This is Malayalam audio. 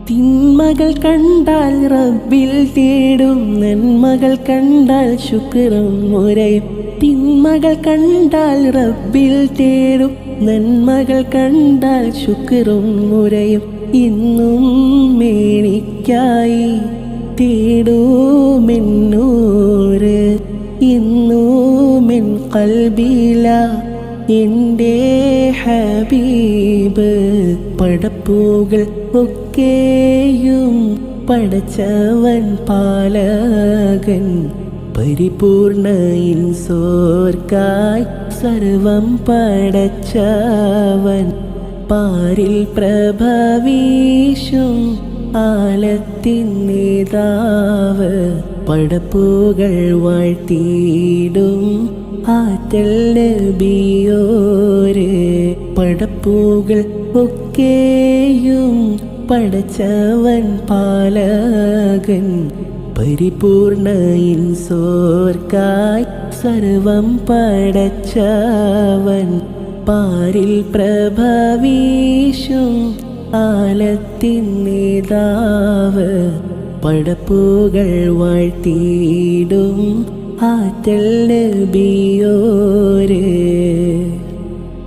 തിന്മകൾ കണ്ടാൽ റബ്ബിൽ തേടും, നന്മകൾ കണ്ടാൽ ശുക്റും മുരയും. തിന്മകൾ കണ്ടാൽ റബ്ബിൽ തേടും, നന്മകൾ കണ്ടാൽ ശുക്റും മുരയും. ഇന്നും മേനിക്കായി തേടുമെന്നൂര്, ഇന്നുമെൻ കൽബില എൻ്റെ ഹബീബ്. പടപ്പുകൾ ഒക്കെയും പടച്ചവൻ പാലകൻ, പരിപൂർണ ഇൻസോർക്കായി സർവം പടച്ചവൻ. പാരിൽ പ്രഭവീശും ആലത്തിൻ നേതാവ്, പടപ്പുകൾ വാഴ്ത്തിയിടും ആറ്റൽ നബിയോര്. പടപ്പുകൾ ഒക്കെയും പടച്ചവൻ പാലകൻ, പരിപൂർണ ഇൻസോർക്കായി സർവം പടച്ചവൻ. പാരിൽ പ്രഭവീശും ആലത്തിൻ നേതാവ്, പടപ്പുകൾ വാഴ്ത്തിയിടും ആറ്റൽ നബിയോര്.